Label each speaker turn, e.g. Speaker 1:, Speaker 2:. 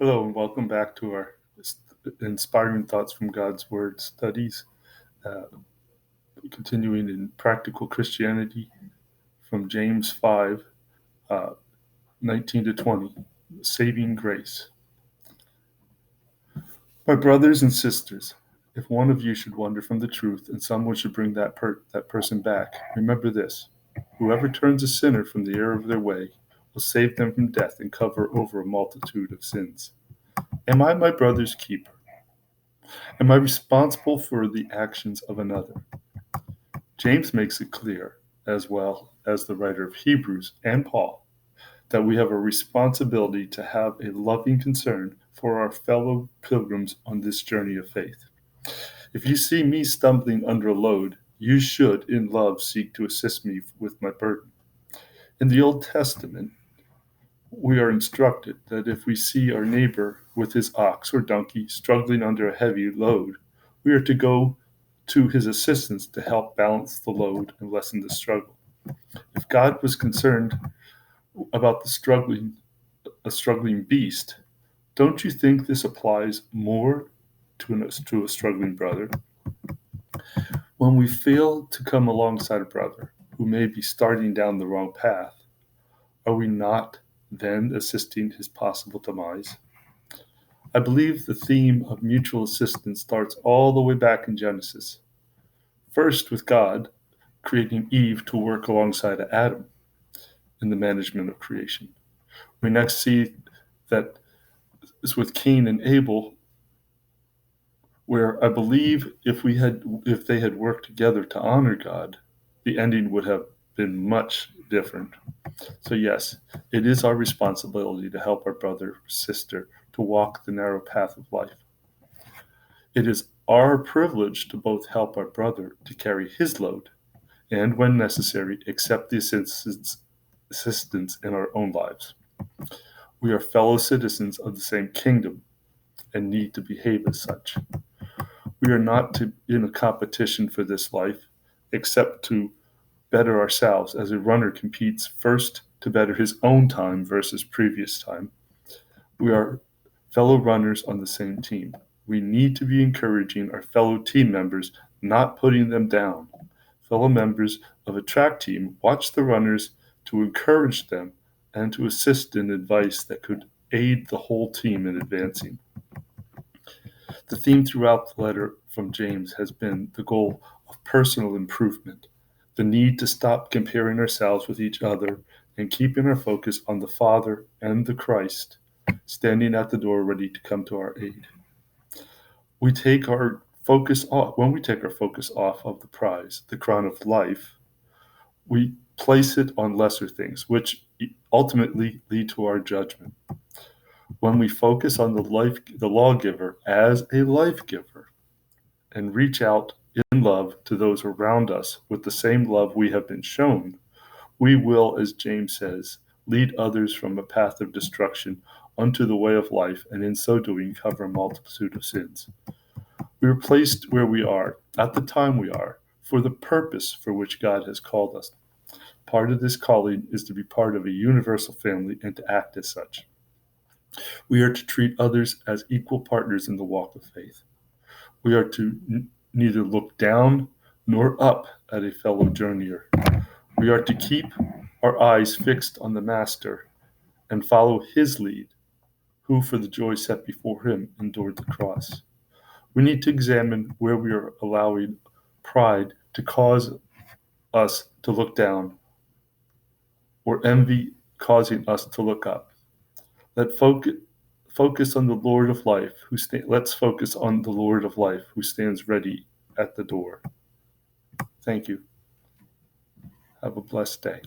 Speaker 1: Hello, and welcome back to our Inspiring Thoughts from God's Word studies, uh, continuing in Practical Christianity from James 5, uh, 19 to 20, Saving Grace. My brothers and sisters, if one of you should wander from the truth and someone should bring that person back, remember this: whoever turns a sinner from the error of their way will save them from death and cover over a multitude of sins. Am I my brother's keeper? Am I responsible for the actions of another? James makes it clear, as well as the writer of Hebrews and Paul, that we have a responsibility to have a loving concern for our fellow pilgrims on this journey of faith. If you see me stumbling under a load, you should, in love, seek to assist me with my burden. In the Old Testament, we are instructed that if we see our neighbor with his ox or donkey struggling under a heavy load, we are to go to his assistance to help balance the load and lessen the struggle. If God was concerned about a struggling beast, don't you think this applies more to a struggling brother? When we fail to come alongside a brother who may be starting down the wrong path, are we not then assisting his possible demise? I believe the theme of mutual assistance starts all the way back in Genesis. First, with God creating Eve to work alongside Adam in the management of creation. We next see that is with Cain and Abel, where I believe if they had worked together to honor God, the ending would have been much different. So yes, it is our responsibility to help our brother or sister to walk the narrow path of life. It is our privilege to both help our brother to carry his load and, when necessary, accept the assistance in our own lives. We are fellow citizens of the same kingdom and need to behave as such. We are not in a competition for this life, except to better ourselves, as a runner competes first to better his own time versus previous time. We are fellow runners on the same team. We need to be encouraging our fellow team members, not putting them down. Fellow members of a track team watch the runners to encourage them and to assist in advice that could aid the whole team in advancing. The theme throughout the letter from James has been the goal of personal improvement, the need to stop comparing ourselves with each other and keeping our focus on the Father and the Christ, standing at the door ready to come to our aid. When we take our focus off of the prize, the crown of life, we place it on lesser things, which ultimately lead to our judgment. When we focus on the lawgiver as a life giver and reach out in love to those around us with the same love we have been shown, we will, as James says, lead others from a path of destruction unto the way of life, and in so doing cover a multitude of sins. We are placed where we are, at the time we are, for the purpose for which God has called us. Part of this calling is to be part of a universal family and to act as such. We are to treat others as equal partners in the walk of faith. We are to neither look down nor up at a fellow journeyer. We are to keep our eyes fixed on the Master and follow his lead, who for the joy set before him endured the cross. We need to examine where we are allowing pride to cause us to look down, or envy causing us to look up. Let's focus on the Lord of life, let's focus on the Lord of life who stands ready at the door. Thank you. Have a blessed day.